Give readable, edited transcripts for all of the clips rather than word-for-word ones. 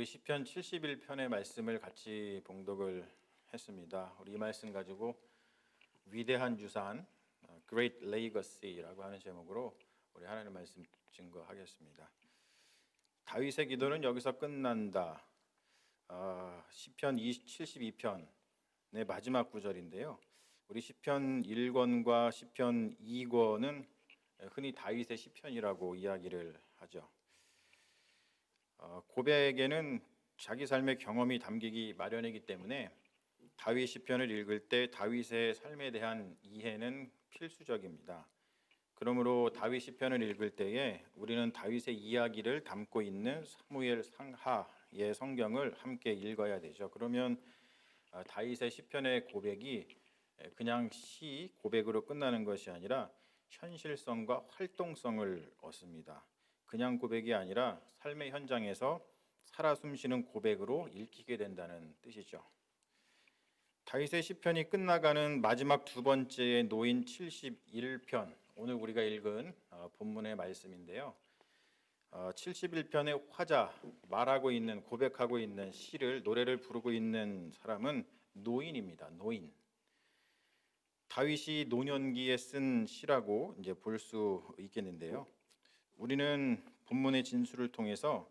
우리 시편 71편의 말씀을 같이 봉독을 했습니다. 우리 이 말씀 가지고 위대한 유산, Great Legacy라고 하는 제목으로 우리 하나님의 말씀 증거하겠습니다. 다윗의 기도는 여기서 끝난다. 시편 72편의 마지막 구절인데요. 우리 시편 1권과 시편 2권은 흔히 다윗의 시편이라고 이야기를 하죠. 고백에는 자기 삶의 경험이 담기기 마련이기 때문에 다윗 시편을 읽을 때 다윗의 삶에 대한 이해는 필수적입니다. 그러므로 다윗 시편을 읽을 때에 우리는 다윗의 이야기를 담고 있는 사무엘 상하의 성경을 함께 읽어야 되죠. 그러면 다윗의 시편의 고백이 그냥 시 고백으로 끝나는 것이 아니라 현실성과 활동성을 얻습니다. 그냥 고백이 아니라 삶의 현장에서 살아 숨쉬는 고백으로 읽히게 된다는 뜻이죠. 다윗의 시편이 끝나가는 마지막 두 번째의 노인 71편, 오늘 우리가 읽은 본문의 말씀인데요. 71편의 화자, 말하고 있는, 고백하고 있는 시를, 노래를 부르고 있는 사람은 노인입니다. 노인. 다윗이 노년기에 쓴 시라고 이제 볼 수 있겠는데요. 우리는 본문의 진술을 통해서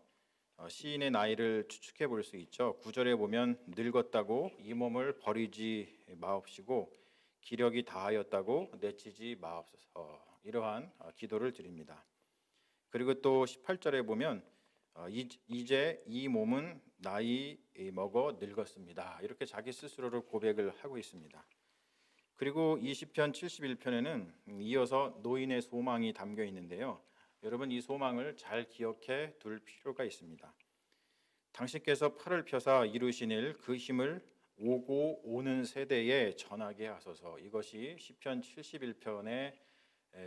시인의 나이를 추측해 볼 수 있죠. 9절에 보면 늙었다고 이 몸을 버리지 마옵시고 기력이 다하였다고 내치지 마옵소서, 이러한 기도를 드립니다. 그리고 또 18절에 보면 이제 이 몸은 나이 먹어 늙었습니다, 이렇게 자기 스스로를 고백을 하고 있습니다. 그리고 이 시편 71편에는 이어서 노인의 소망이 담겨 있는데요. 여러분, 이 소망을 잘 기억해 둘 필요가 있습니다. 당신께서 팔을 펴사 이루신 일, 그 힘을 오고 오는 세대에 전하게 하소서. 이것이 시편 71편의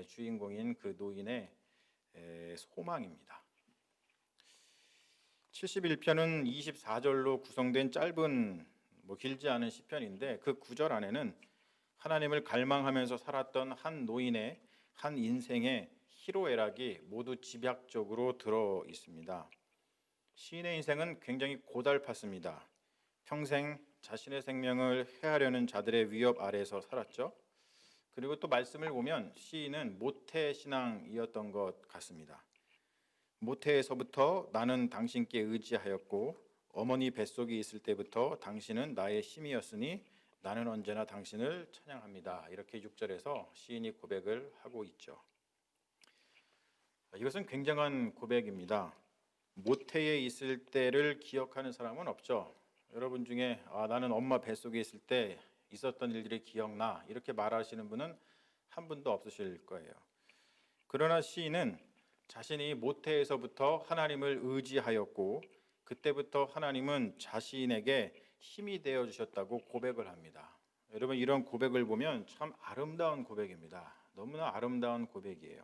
주인공인 그 노인의 소망입니다. 71편은 24절로 구성된 짧은, 길지 않은 시편인데 그 9절 안에는 하나님을 갈망하면서 살았던 한 노인의 한 인생의 희로애락이 모두 집약적으로 들어 있습니다. 시인의 인생은 굉장히 고달팠습니다. 평생 자신의 생명을 해하려는 자들의 위협 아래에서 살았죠. 그리고 또 말씀을 보면 시인은 모태신앙이었던 것 같습니다. 모태에서부터 나는 당신께 의지하였고 어머니 뱃속에 있을 때부터 당신은 나의 힘이었으니 나는 언제나 당신을 찬양합니다, 이렇게 6절에서 시인이 고백을 하고 있죠. 이것은 굉장한 고백입니다. 모태에 있을 때를 기억하는 사람은 없죠. 여러분 중에 나는 엄마 뱃속에 있을 때 있었던 일들이 기억나, 이렇게 말하시는 분은 한 분도 없으실 거예요. 그러나 시인은 자신이 모태에서부터 하나님을 의지하였고 그때부터 하나님은 자신에게 힘이 되어 주셨다고 고백을 합니다. 여러분, 이런 고백을 보면 참 아름다운 고백입니다. 너무나 아름다운 고백이에요.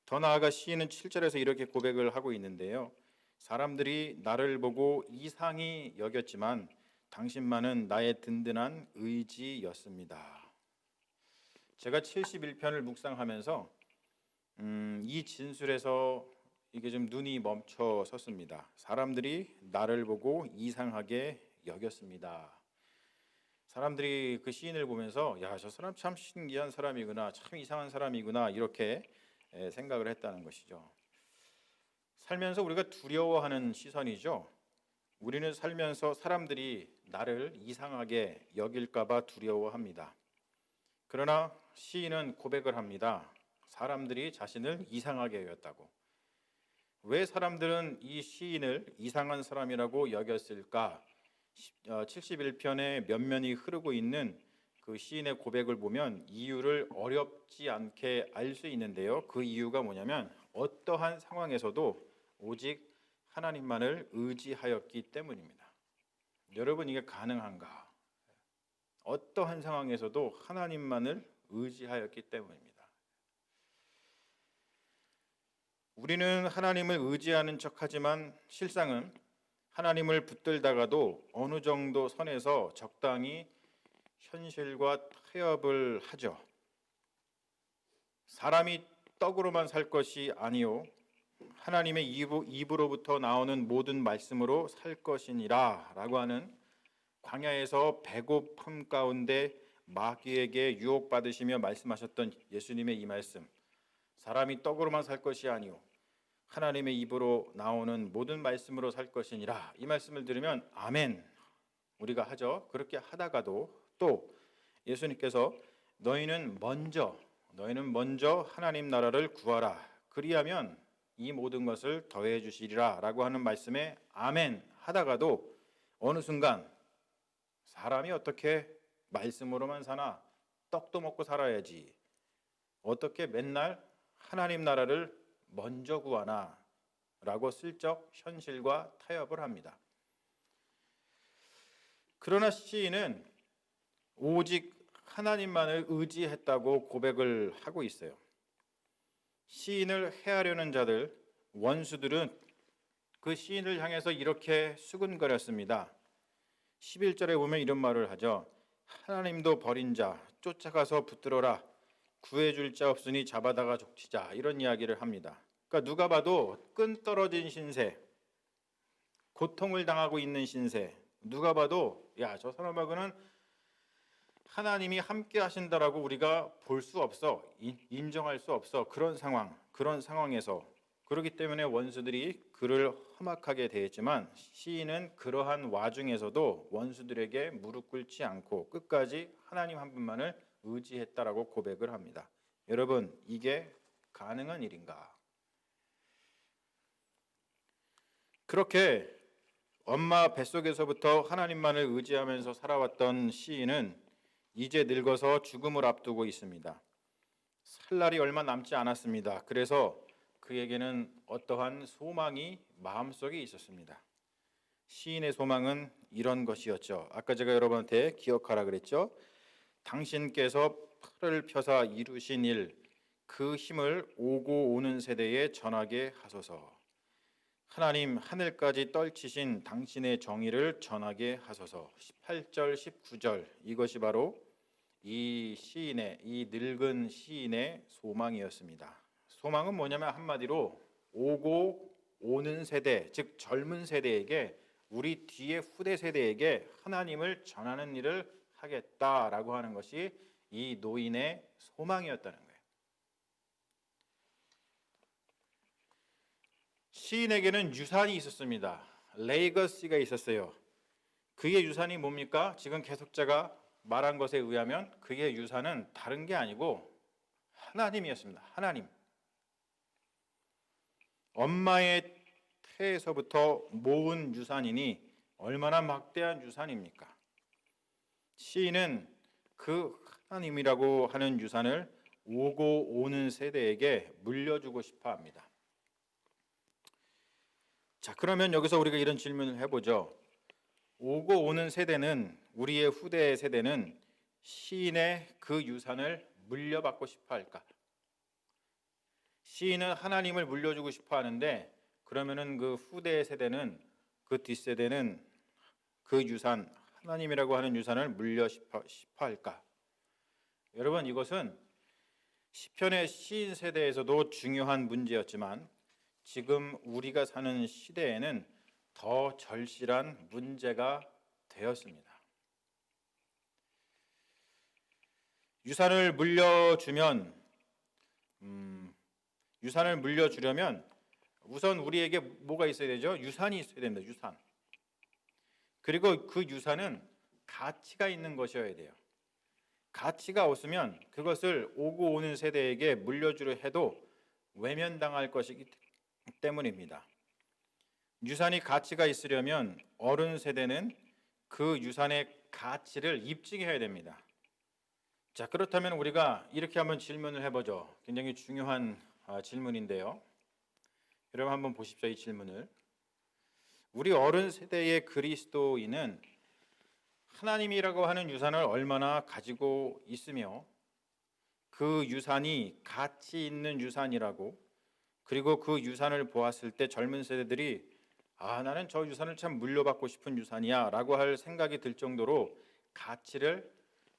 더 나아가 시인은 7절에서 이렇게 고백을 하고 있는데요. 사람들이 나를 보고 이상히 여겼지만 당신만은 나의 든든한 의지였습니다. 제가 71편을 묵상하면서 이 진술에서 이게 좀 눈이 멈춰 섰습니다. 사람들이 나를 보고 이상하게 여겼습니다. 사람들이 그 시인을 보면서 저 사람 참 신기한 사람이구나, 참 이상한 사람이구나, 이렇게 생각을 했다는 것이죠. 살면서 우리가 두려워하는 시선이죠. 우리는 살면서 사람들이 나를 이상하게 여길까 봐 두려워합니다. 그러나 시인은 고백을 합니다. 사람들이 자신을 이상하게 여겼다고. 왜 사람들은 이 시인을 이상한 사람이라고 여겼을까? 71편에 면면이 흐르고 있는 그 시인의 고백을 보면 이유를 어렵지 않게 알 수 있는데요. 그 이유가 뭐냐면 어떠한 상황에서도 오직 하나님만을 의지하였기 때문입니다. 여러분, 이게 가능한가? 어떠한 상황에서도 하나님만을 의지하였기 때문입니다. 우리는 하나님을 의지하는 척하지만 실상은 하나님을 붙들다가도 어느 정도 선에서 적당히 현실과 타협을 하죠. 사람이 떡으로만 살 것이 아니요 하나님의 입으로부터 나오는 모든 말씀으로 살 것이니라 라고 하는 광야에서 배고픔 가운데 마귀에게 유혹받으시며 말씀하셨던 예수님의 이 말씀, 사람이 떡으로만 살 것이 아니오 하나님의 입으로 나오는 모든 말씀으로 살 것이니라, 이 말씀을 들으면 아멘 우리가 하죠. 그렇게 하다가도 또 예수님께서 너희는 먼저 하나님 나라를 구하라 그리하면 이 모든 것을 더해 주시리라 라고 하는 말씀에 아멘 하다가도 어느 순간 사람이 어떻게 말씀으로만 사나, 떡도 먹고 살아야지, 어떻게 맨날 하나님 나라를 먼저 구하나 라고 슬쩍 현실과 타협을 합니다. 그러나 시인은 오직 하나님만을 의지했다고 고백을 하고 있어요. 시인을 해하려는 자들, 원수들은 그 시인을 향해서 이렇게 수군거렸습니다. 11절에 보면 이런 말을 하죠. 하나님도 버린 자 쫓아가서 붙들어라, 구해줄 자 없으니 잡아다가 족치자, 이런 이야기를 합니다. 그러니까 누가 봐도 끈 떨어진 신세, 고통을 당하고 있는 신세, 누가 봐도 야, 저 사람하고는 하나님이 함께 하신다라고 우리가 볼 수 없어, 인정할 수 없어, 그런 상황에서, 그렇기 때문에 원수들이 그를 험악하게 대했지만 시인은 그러한 와중에서도 원수들에게 무릎 꿇지 않고 끝까지 하나님 한 분만을 의지했다라고 고백을 합니다. 여러분, 이게 가능한 일인가? 그렇게 엄마 뱃속에서부터 하나님만을 의지하면서 살아왔던 시인은 이제 늙어서 죽음을 앞두고 있습니다. 살 날이 얼마 남지 않았습니다. 그래서 그에게는 어떠한 소망이 마음속에 있었습니다. 시인의 소망은 이런 것이었죠. 아까 제가 여러분한테 기억하라 그랬죠. 당신께서 팔을 펴사 이루신 일, 그 힘을 오고 오는 세대에 전하게 하소서. 하나님, 하늘까지 떨치신 당신의 정의를 전하게 하소서. 18절, 19절, 이것이 바로 이 늙은 시인의 소망이었습니다. 소망은 뭐냐면 한마디로 오고 오는 세대, 즉 젊은 세대에게, 우리 뒤의 후대 세대에게 하나님을 전하는 일을 하겠다라고 하는 것이 이 노인의 소망이었다는 거예요. 시인에게는 유산이 있었습니다. 레이거시가 있었어요. 그의 유산이 뭡니까? 지금 계속자가 말한 것에 의하면 그의 유산은 다른 게 아니고 하나님이었습니다. 하나님. 엄마의 태에서부터 모은 유산이니 얼마나 막대한 유산입니까? 시인은 그 하나님이라고 하는 유산을 오고 오는 세대에게 물려주고 싶어 합니다. 자, 그러면 여기서 우리가 이런 질문을 해보죠. 오고 오는 세대는, 우리의 후대 세대는 시인의 그 유산을 물려받고 싶어 할까? 시인은 하나님을 물려주고 싶어 하는데, 그러면은 그 후대 세대는, 그 뒷세대는 그 유산, 하나님이라고 하는 유산을 물려 싶어 할까? 여러분, 이것은 시편의 시인 세대에서도 중요한 문제였지만 지금 우리가 사는 시대에는 더 절실한 문제가 되었습니다. 유산을 물려주려면 우선 우리에게 뭐가 있어야 되죠? 유산이 있어야 됩니다. 유산. 그리고 그 유산은 가치가 있는 것이어야 돼요. 가치가 없으면 그것을 오고 오는 세대에게 물려주려 해도 외면당할 것이기 때문입니다. 유산이 가치가 있으려면 어른 세대는 그 유산의 가치를 입증해야 됩니다. 자, 그렇다면 우리가 이렇게 한번 질문을 해보죠. 굉장히 중요한 질문인데요. 여러분 한번 보십시오. 이 질문을. 우리 어른 세대의 그리스도인은 하나님이라고 하는 유산을 얼마나 가지고 있으며 그 유산이 가치 있는 유산이라고, 그리고 그 유산을 보았을 때 젊은 세대들이 나는 저 유산을 참 물려받고 싶은 유산이야 라고 할 생각이 들 정도로 가치를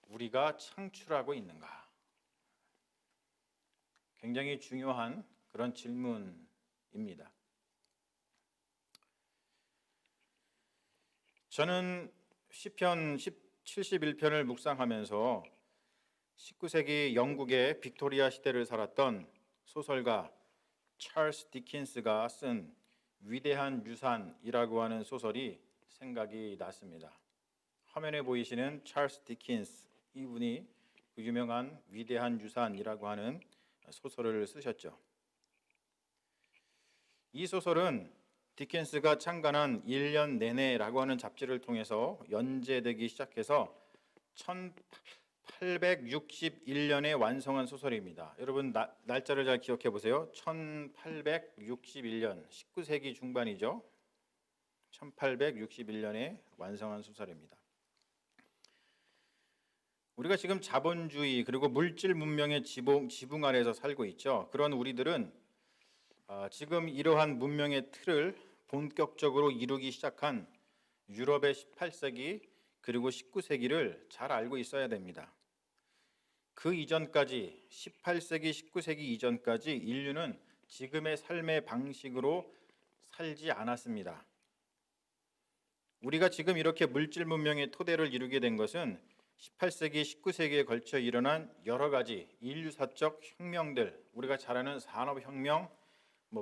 우리가 창출하고 있는가? 굉장히 중요한 그런 질문입니다. 소설입니다. 저는 시편 71편을 묵상하면서 19세기 영국의 빅토리아 시대를 살았던 소설가 찰스 디킨스가 쓴 위대한 유산이라고 하는 소설이 생각이 났습니다. 화면에 보이시는 찰스 디킨스, 이분이 그 유명한 위대한 유산이라고 하는 소설을 쓰셨죠. 이 소설은 디킨스가 창간한 1년 내내라고 하는 잡지를 통해서 연재되기 시작해서 1861년에 완성한 소설입니다. 여러분 날짜를 잘 기억해 보세요. 1861년, 19세기 중반이죠. 1861년에 완성한 소설입니다. 우리가 지금 자본주의 그리고 물질 문명의 지붕 아래에서 살고 있죠. 그런 우리들은 지금 이러한 문명의 틀을 본격적으로 이루기 시작한 유럽의 18세기 그리고 19세기를 잘 알고 있어야 됩니다. 그 이전까지 18세기, 19세기 이전까지 인류는 지금의 삶의 방식으로 살지 않았습니다. 우리가 지금 이렇게 물질 문명의 토대를 이루게 된 것은 18세기, 19세기에 걸쳐 일어난 여러 가지 인류사적 혁명들, 우리가 잘 아는 산업혁명,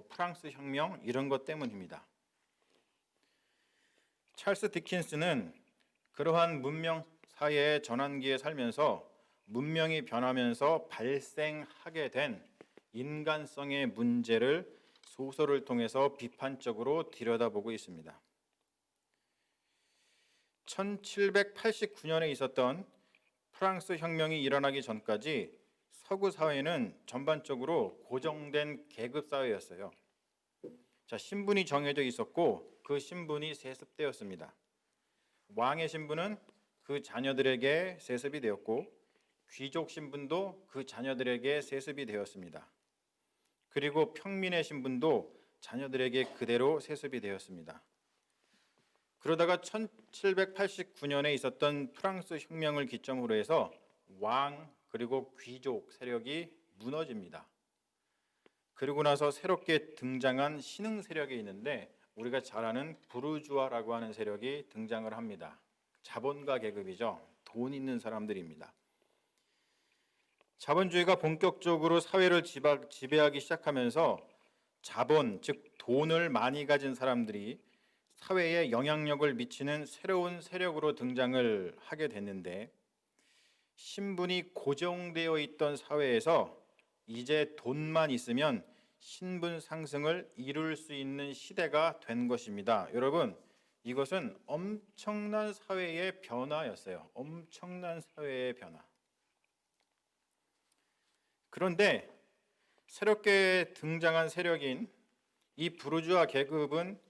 프랑스 혁명 이런 것 때문입니다. 찰스 디킨스는 그러한 문명 사회의 전환기에 살면서 문명이 변하면서 발생하게 된 인간성의 문제를 소설을 통해서 비판적으로 들여다보고 있습니다. 1789년에 있었던 프랑스 혁명이 일어나기 전까지 서구 사회는 전반적으로 고정된 계급 사회였어요. 신분이 정해져 있었고 그 신분이 세습되었습니다. 왕의 신분은 그 자녀들에게 세습이 되었고 귀족 신분도 그 자녀들에게 세습이 되었습니다. 그리고 평민의 신분도 자녀들에게 그대로 세습이 되었습니다. 그러다가 1789년에 있었던 프랑스 혁명을 기점으로 해서 왕 그리고 귀족 세력이 무너집니다. 그리고 나서 새롭게 등장한 신흥 세력이 있는데 우리가 잘 아는 부르주아라고 하는 세력이 등장을 합니다. 자본가 계급이죠. 돈 있는 사람들입니다. 자본주의가 본격적으로 사회를 지배하기 시작하면서 자본, 즉 돈을 많이 가진 사람들이 사회에 영향력을 미치는 새로운 세력으로 등장을 하게 됐는데 신분이 고정되어 있던 사회에서 이제 돈만 있으면 신분 상승을 이룰 수 있는 시대가 된 것입니다. 여러분, 이것은 엄청난 사회의 변화였어요. 엄청난 사회의 변화. 그런데 새롭게 등장한 세력인 이 부르주아 계급은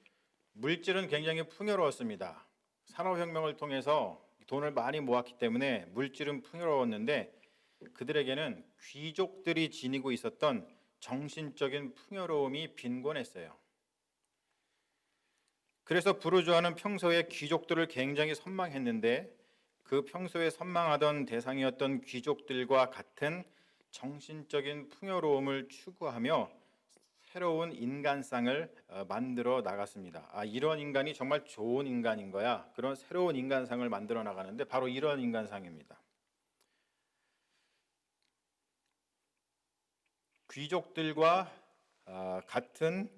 물질은 굉장히 풍요로웠습니다. 산업혁명을 통해서 돈을 많이 모았기 때문에 물질은 풍요로웠는데 그들에게는 귀족들이 지니고 있었던 정신적인 풍요로움이 빈곤했어요. 그래서 부르주아는 평소에 귀족들을 굉장히 선망했는데 그 평소에 선망하던 대상이었던 귀족들과 같은 정신적인 풍요로움을 추구하며 새로운 인간상을 만들어 나갔습니다. 이런 인간이 정말 좋은 인간인 거야. 그런 새로운 인간상을 만들어 나가는데 바로 이런 인간상입니다. 귀족들과 같은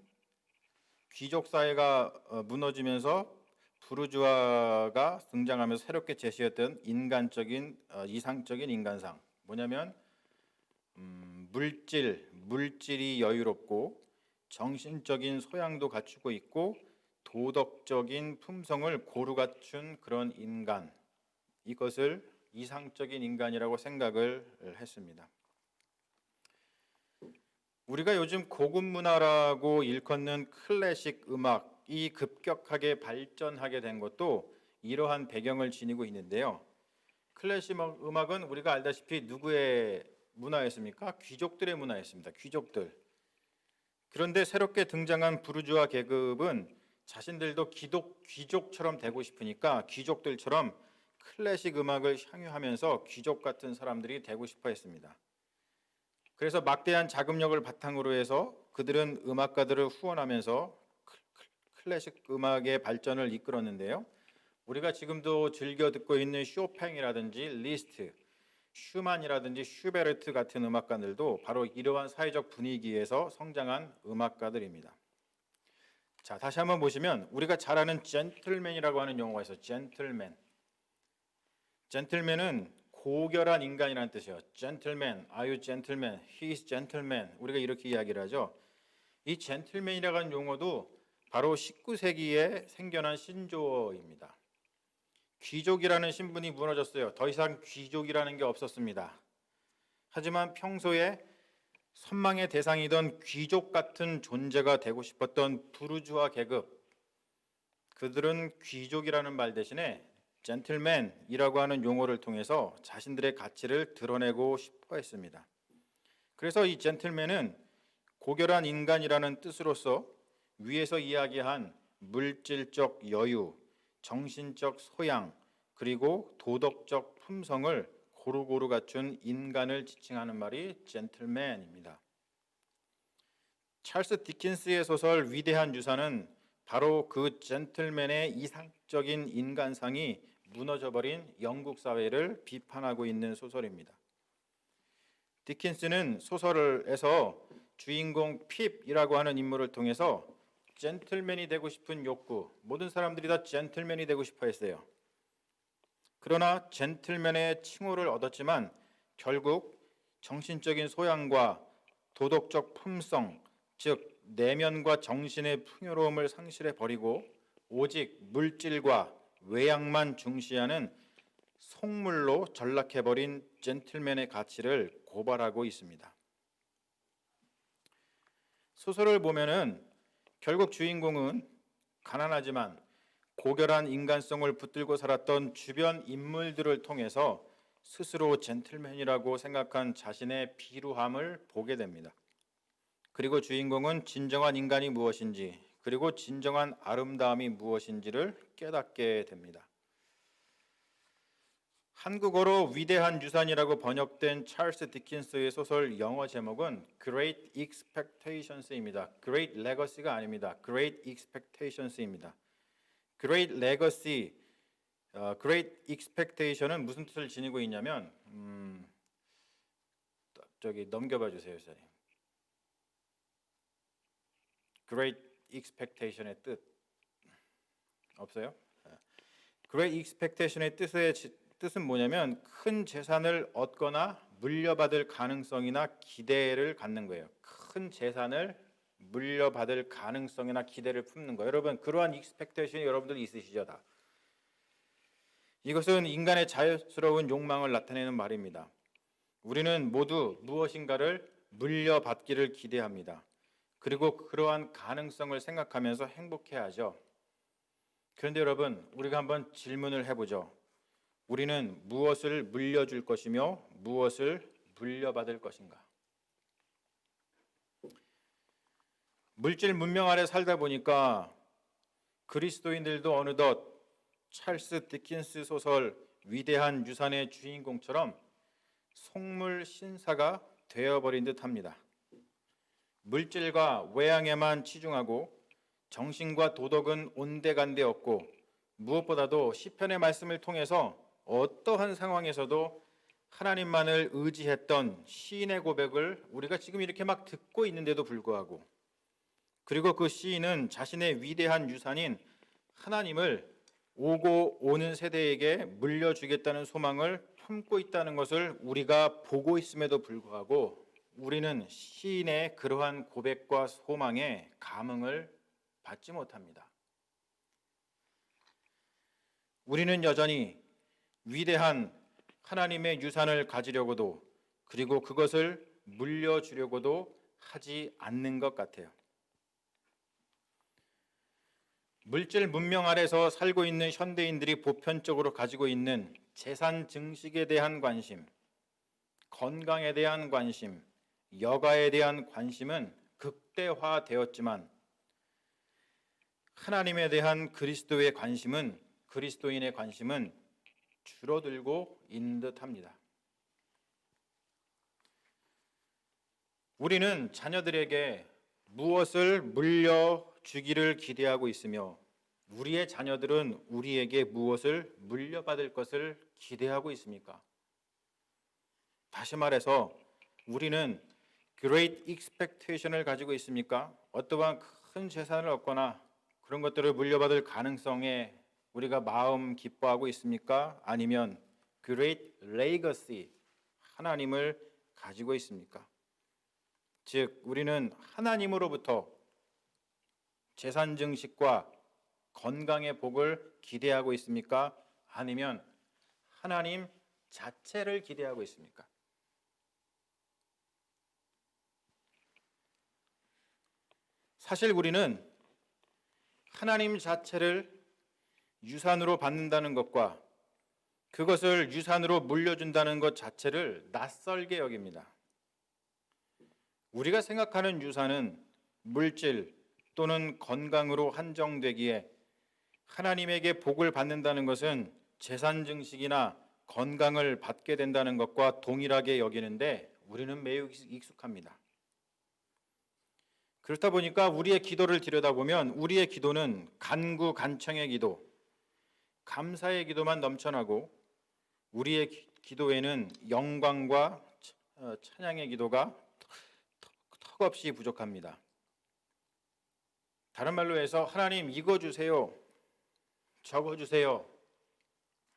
귀족 사회가 무너지면서 부르주아가 등장하면서 새롭게 제시했던 인간적인 이상적인 인간상 뭐냐면 물질이 여유롭고 정신적인 소양도 갖추고 있고 도덕적인 품성을 고루 갖춘 그런 인간, 이것을 이상적인 인간이라고 생각을 했습니다. 우리가 요즘 고급 문화라고 일컫는 클래식 음악이 급격하게 발전하게 된 것도 이러한 배경을 지니고 있는데요. 클래식 음악은 우리가 알다시피 누구의 문화였습니까? 귀족들의 문화였습니다. 귀족들. 그런데 새롭게 등장한 부르주아 계급은 자신들도 귀족처럼 되고 싶으니까 귀족들처럼 클래식 음악을 향유하면서 귀족 같은 사람들이 되고 싶어 했습니다. 그래서 막대한 자금력을 바탕으로 해서 그들은 음악가들을 후원하면서 클래식 음악의 발전을 이끌었는데요. 우리가 지금도 즐겨 듣고 있는 쇼팽이라든지 리스트, 슈만이라든지 슈베르트 같은 음악가들도 바로 이러한 사회적 분위기에서 성장한 음악가들입니다. 자, 다시 한번 보시면 우리가 잘 아는 젠틀맨이라고 하는 용어가 있어요. 젠틀맨. 젠틀맨은 고결한 인간이라는 뜻이에요. 젠틀맨, are you gentleman? He is gentleman. 우리가 이렇게 이야기를 하죠. 이 젠틀맨이라고 하는 용어도 바로 19세기에 생겨난 신조어입니다. 귀족이라는 신분이 무너졌어요. 더 이상 귀족이라는 게 없었습니다. 하지만 평소에 선망의 대상이던 귀족 같은 존재가 되고 싶었던 부르주아 계급, 그들은 귀족이라는 말 대신에 젠틀맨이라고 하는 용어를 통해서 자신들의 가치를 드러내고 싶어 했습니다. 그래서 이 젠틀맨은 고결한 인간이라는 뜻으로서 위에서 이야기한 물질적 여유, 정신적 소양, 그리고 도덕적 품성을 고루고루 갖춘 인간을 지칭하는 말이 젠틀맨입니다. 찰스 디킨스의 소설 위대한 유산은 바로 그 젠틀맨의 이상적인 인간상이 무너져버린 영국 사회를 비판하고 있는 소설입니다. 디킨스는 소설에서 주인공 핍이라고 하는 인물을 통해서 젠틀맨이 되고 싶은 욕구, 모든 사람들이 다 젠틀맨이 되고 싶어 했어요. 그러나 젠틀맨의 칭호를 얻었지만 결국 정신적인 소양과 도덕적 품성, 즉 내면과 정신의 풍요로움을 상실해 버리고 오직 물질과 외양만 중시하는 속물로 전락해 버린 젠틀맨의 가치를 고발하고 있습니다. 소설을 보면은 결국 주인공은 가난하지만 고결한 인간성을 붙들고 살았던 주변 인물들을 통해서 스스로 젠틀맨이라고 생각한 자신의 비루함을 보게 됩니다. 그리고 주인공은 진정한 인간이 무엇인지, 그리고 진정한 아름다움이 무엇인지를 깨닫게 됩니다. 한국어로 위대한 유산이라고 번역된 찰스 디킨스의 소설 영어 제목은 Great Expectations입니다. Great Legacy가 아닙니다. Great Expectations입니다. Great Legacy, Great Expectation은 무슨 뜻을 지니고 있냐면 저기 넘겨봐 주세요, 선생님. Great Expectation의 뜻 없어요? Great Expectation의 뜻은 뭐냐면 큰 재산을 얻거나 물려받을 가능성이나 기대를 갖는 거예요. 큰 재산을 물려받을 가능성이나 기대를 품는 거예요. 여러분 그러한 익스펙테이션이 여러분들 있으시죠? 다. 이것은 인간의 자연스러운 욕망을 나타내는 말입니다. 우리는 모두 무엇인가를 물려받기를 기대합니다. 그리고 그러한 가능성을 생각하면서 행복해하죠. 그런데 여러분 우리가 한번 질문을 해보죠. 우리는 무엇을 물려줄 것이며 무엇을 물려받을 것인가? 물질 문명 아래 살다 보니까 그리스도인들도 어느덧 찰스 디킨스 소설 위대한 유산의 주인공처럼 속물 신사가 되어버린 듯합니다. 물질과 외양에만 치중하고 정신과 도덕은 온데간데 없고 무엇보다도 시편의 말씀을 통해서 어떠한 상황에서도 하나님만을 의지했던 시인의 고백을 우리가 지금 이렇게 막 듣고 있는데도 불구하고, 그리고 그 시인은 자신의 위대한 유산인 하나님을 오고 오는 세대에게 물려주겠다는 소망을 품고 있다는 것을 우리가 보고 있음에도 불구하고 우리는 시인의 그러한 고백과 소망에 감흥을 받지 못합니다. 우리는 여전히 위대한 하나님의 유산을 가지려고도 그리고 그것을 물려주려고도 하지 않는 것 같아요. 물질 문명 아래서 살고 있는 현대인들이 보편적으로 가지고 있는 재산 증식에 대한 관심, 건강에 대한 관심, 여가에 대한 관심은 극대화되었지만 하나님에 대한 그리스도인의 관심은 줄어들고 있는 듯합니다. 우리는 자녀들에게 무엇을 물려주기를 기대하고 있으며 우리의 자녀들은 우리에게 무엇을 물려받을 것을 기대하고 있습니까? 다시 말해서 우리는 Great Expectation을 가지고 있습니까? 어떠한 큰 재산을 얻거나 그런 것들을 물려받을 가능성에 우리가 마음 기뻐하고 있습니까? 아니면 Great Legacy, 하나님을 가지고 있습니까? 즉 우리는 하나님으로부터 재산 증식과 건강의 복을 기대하고 있습니까? 아니면 하나님 자체를 기대하고 있습니까? 사실 우리는 하나님 자체를 유산으로 받는다는 것과 그것을 유산으로 물려준다는 것 자체를 낯설게 여깁니다. 우리가 생각하는 유산은 물질 또는 건강으로 한정되기에 하나님에게 복을 받는다는 것은 재산 증식이나 건강을 받게 된다는 것과 동일하게 여기는데 우리는 매우 익숙합니다. 그렇다 보니까 우리의 기도를 들여다보면 우리의 기도는 간구간청의 기도, 감사의 기도만 넘쳐나고 우리의 기도에는 영광과 찬양의 기도가 턱없이 부족합니다. 다른 말로 해서 하나님 이거 주세요, 저거 주세요,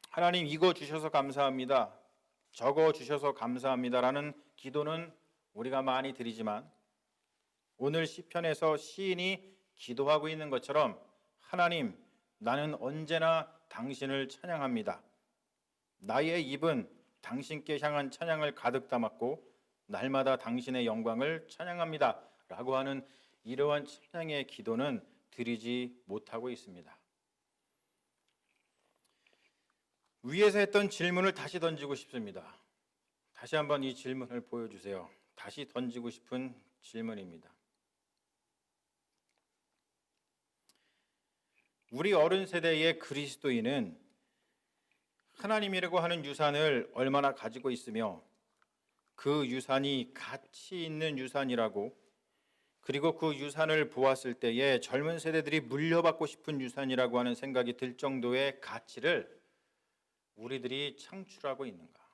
하나님 이거 주셔서 감사합니다, 저거 주셔서 감사합니다라는 기도는 우리가 많이 드리지만 오늘 시편에서 시인이 기도하고 있는 것처럼 하나님, 나는 언제나 당신을 찬양합니다. 나의 입은 당신께 향한 찬양을 가득 담았고 날마다 당신의 영광을 찬양합니다 라고 하는 이러한 찬양의 기도는 드리지 못하고 있습니다. 위에서 했던 질문을 다시 던지고 싶습니다. 다시 한번 이 질문을 보여주세요. 다시 던지고 싶은 질문입니다. 우리 어른 세대의 그리스도인은 하나님이라고 하는 유산을 얼마나 가지고 있으며 그 유산이 가치 있는 유산이라고, 그리고 그 유산을 보았을 때에 젊은 세대들이 물려받고 싶은 유산이라고 하는 생각이 들 정도의 가치를 우리들이 창출하고 있는가?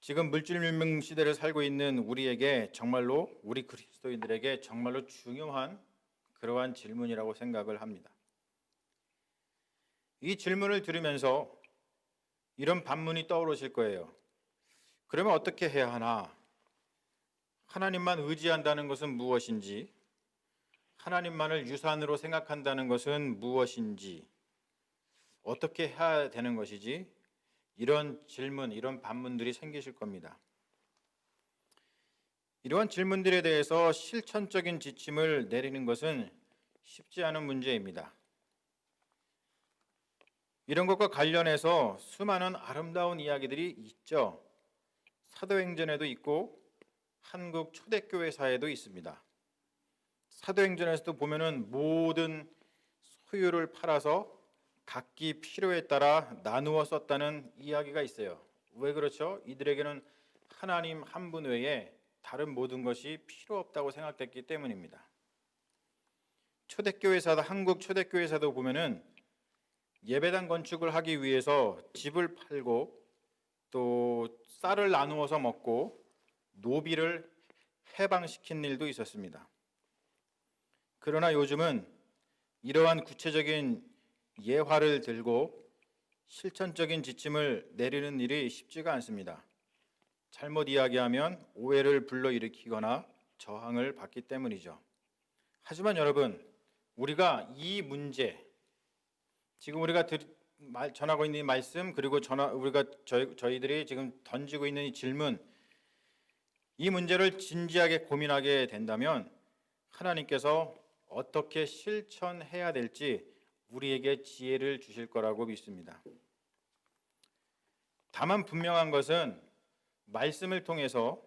지금 물질문명 시대를 살고 있는 우리에게 정말로, 우리 그리스도인들에게 정말로 중요한 그러한 질문이라고 생각을 합니다. 이 질문을 들으면서 이런 반문이 떠오르실 거예요. 그러면 어떻게 해야 하나? 하나님만 의지한다는 것은 무엇인지, 하나님만을 유산으로 생각한다는 것은 무엇인지, 어떻게 해야 되는 것이지? 이런 질문, 이런 반문들이 생기실 겁니다. 이러한 질문들에 대해서 실천적인 지침을 내리는 것은 쉽지 않은 문제입니다. 이런 것과 관련해서 수많은 아름다운 이야기들이 있죠. 사도행전에도 있고 한국 초대교회사에도 있습니다. 사도행전에서도 보면은 모든 소유를 팔아서 각기 필요에 따라 나누어 썼다는 이야기가 있어요. 왜 그렇죠? 이들에게는 하나님 한 분 외에 다른 모든 것이 필요 없다고 생각됐기 때문입니다. 초대교회사도, 한국 초대교회사도 보면은 예배당 건축을 하기 위해서 집을 팔고 또 쌀을 나누어서 먹고 노비를 해방시킨 일도 있었습니다. 그러나 요즘은 이러한 구체적인 예화를 들고 실천적인 지침을 내리는 일이 쉽지가 않습니다. 잘못 이야기하면 오해를 불러일으키거나 저항을 받기 때문이죠. 하지만 여러분, 우리가 이 문제, 지금 우리가 전하고 있는 이 말씀, 그리고 우리가 저희들이 지금 던지고 있는 이 질문, 이 문제를 진지하게 고민하게 된다면 하나님께서 어떻게 실천해야 될지 우리에게 지혜를 주실 거라고 믿습니다. 다만 분명한 것은 말씀을 통해서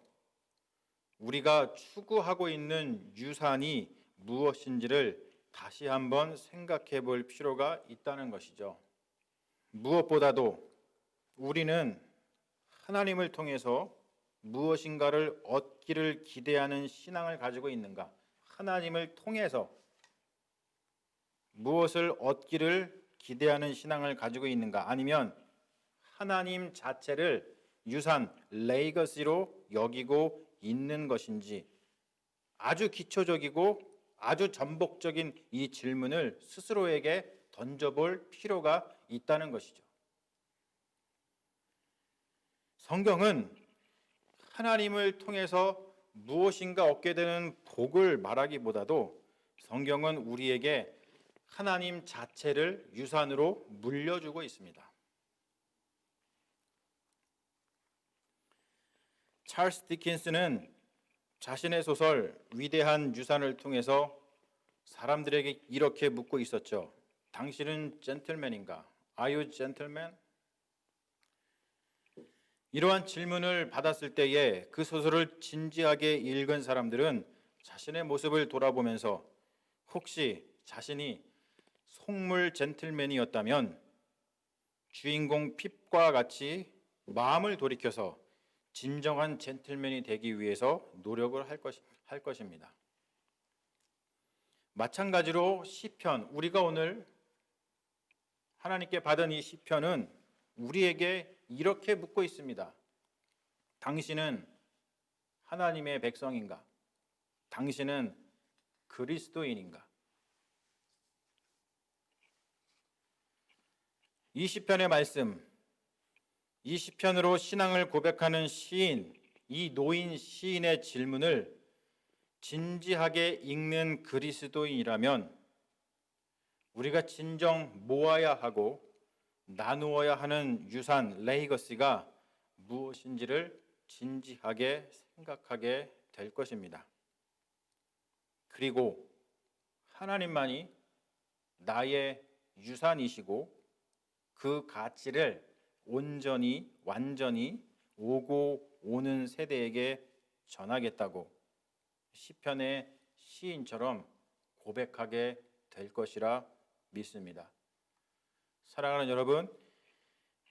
우리가 추구하고 있는 유산이 무엇인지를 다시 한번 생각해 볼 필요가 있다는 것이죠. 무엇보다도 우리는 하나님을 통해서 무엇인가를 얻기를 기대하는 신앙을 가지고 있는가? 하나님을 통해서 무엇을 얻기를 기대하는 신앙을 가지고 있는가? 아니면 하나님 자체를 유산, 레이거시로 여기고 있는 것인지, 아주 기초적이고 아주 전복적인 이 질문을 스스로에게 던져볼 필요가 있다는 것이죠. 성경은 하나님을 통해서 무엇인가 얻게 되는 복을 말하기보다도 성경은 우리에게 하나님 자체를 유산으로 물려주고 있습니다. 찰스 디킨스는 자신의 소설 위대한 유산을 통해서 사람들에게 이렇게 묻고 있었죠. 당신은 젠틀맨인가? Are you gentleman? 이러한 질문을 받았을 때에 그 소설을 진지하게 읽은 사람들은 자신의 모습을 돌아보면서 혹시 자신이 속물 젠틀맨이었다면 주인공 핍과 같이 마음을 돌이켜서 진정한 젠틀맨이 되기 위해서 노력을 할 것입니다. 마찬가지로 시편, 우리가 오늘 하나님께 받은 이 시편은 우리에게 이렇게 묻고 있습니다. 당신은 하나님의 백성인가? 당신은 그리스도인인가? 이 시편의 말씀, 이 시편으로 신앙을 고백하는 시인, 이 노인 시인의 질문을 진지하게 읽는 그리스도인이라면 우리가 진정 모아야 하고 나누어야 하는 유산, 레이거시가 무엇인지를 진지하게 생각하게 될 것입니다. 그리고 하나님만이 나의 유산이시고 그 가치를 온전히 완전히 오고 오는 세대에게 전하겠다고 시편의 시인처럼 고백하게 될 것이라 믿습니다. 사랑하는 여러분,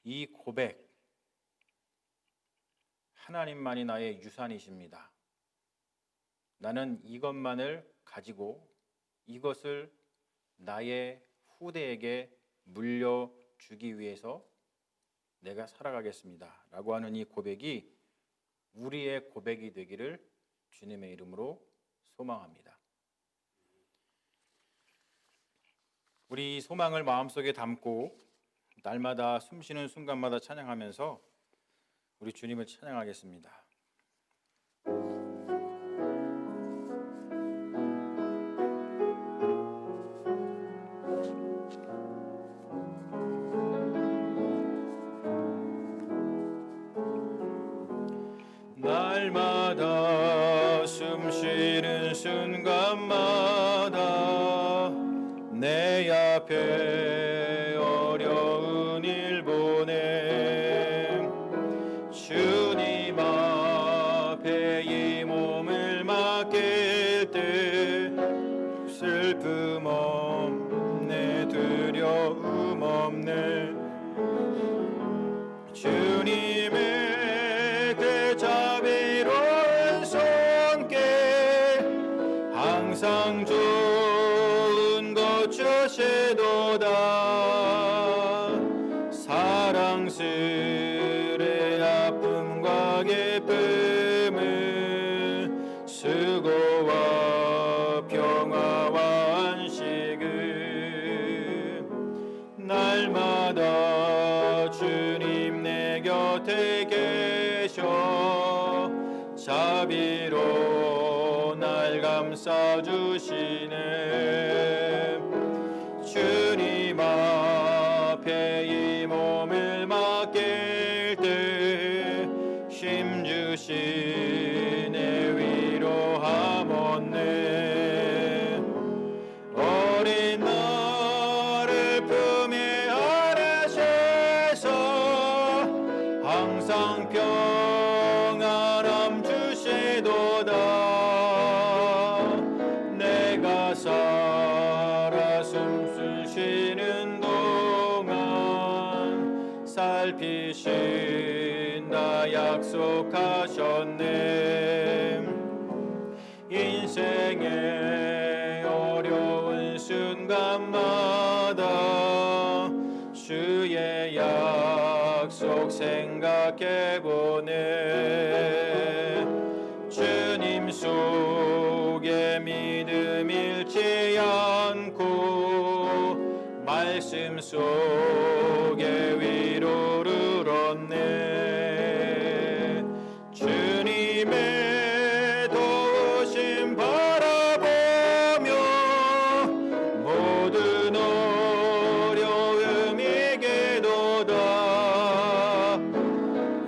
이 고백, 하나님만이 나의 유산이십니다. 나는 이것만을 가지고 이것을 나의 후대에게 물려주기 위해서 내가 살아가겠습니다 라고 하는 이 고백이 우리의 고백이 되기를 주님의 이름으로 소망합니다. 우리 이 소망을 마음속에 담고 날마다 숨쉬는 순간마다 찬양하면서 우리 주님을 찬양하겠습니다. 날마다 숨쉬는 순간마다 내 앞에 어려운 일 보내 주님 앞에 이 몸을 맡길 때 슬픔 없네 두려움 없네 주님의 그 자비로운 손길 항상 좋은 것 주시도다 사랑스레 아픔과 기쁨을 수고와 평화와 안식을 날마다 주님 내 곁에 계셔 자비로 날 감싸주시네 주님 앞에 이 몸을 맡길 때 힘주시네 위로함 얻네 어린 나를 품에 안으셔서 항상 평안함 주시도다 내가 살아 숨 쉬는 동안 살피신다 주가 약속하셨네. 인생의 어려운 순간마다 주의 약속 생각해보네. 주님 속에 믿음 잃지 않고 말씀 속에 위로를 얻네. 주님의 도우심 바라보며 모든 어려움 이기도다.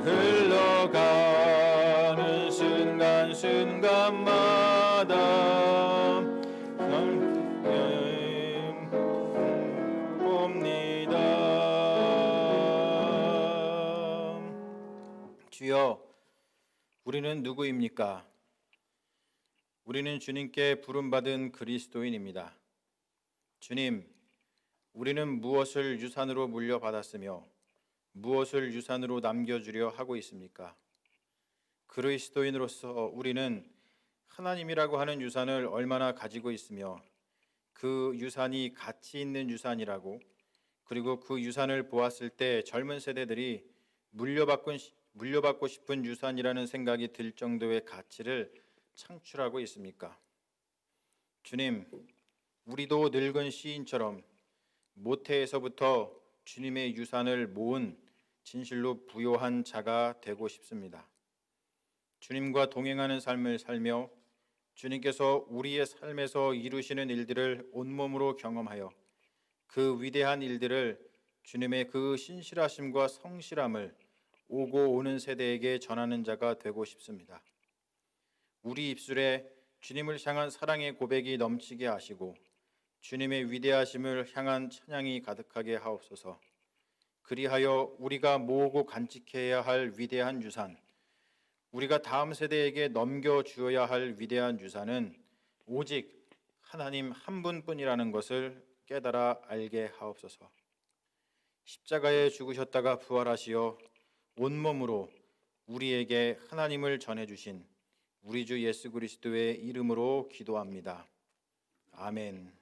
흘러가는 순간순간마다 봅니다. 주여, 우리는 누구입니까? 우리는 주님께 부름받은 그리스도인입니다. 주님, 우리는 무엇을 유산으로 물려받았으며 무엇을 유산으로 남겨주려 하고 있습니까? 그리스도인으로서 우리는 하나님이라고 하는 유산을 얼마나 가지고 있으며 그 유산이 가치 있는 유산이라고, 그리고 그 유산을 보았을 때 젊은 세대들이 물려받고 싶은 유산이라는 생각이 들 정도의 가치를 창출하고 있습니까? 주님, 우리도 늙은 시인처럼 모태에서부터 주님의 유산을 모은 진실로 부요한 자가 되고 싶습니다. 주님과 동행하는 삶을 살며 주님께서 우리의 삶에서 이루시는 일들을 온몸으로 경험하여 그 위대한 일들을, 주님의 그 신실하심과 성실함을 오고 오는 세대에게 전하는 자가 되고 싶습니다. 우리 입술에 주님을 향한 사랑의 고백이 넘치게 하시고 주님의 위대하심을 향한 찬양이 가득하게 하옵소서. 그리하여 우리가 모으고 간직해야 할 위대한 유산, 우리가 다음 세대에게 넘겨주어야 할 위대한 유산은 오직 하나님 한 분뿐이라는 것을 깨달아 알게 하옵소서. 십자가에 죽으셨다가 부활하시어 온몸으로 우리에게 하나님을 전해주신 우리 주 예수 그리스도의 이름으로 기도합니다. 아멘.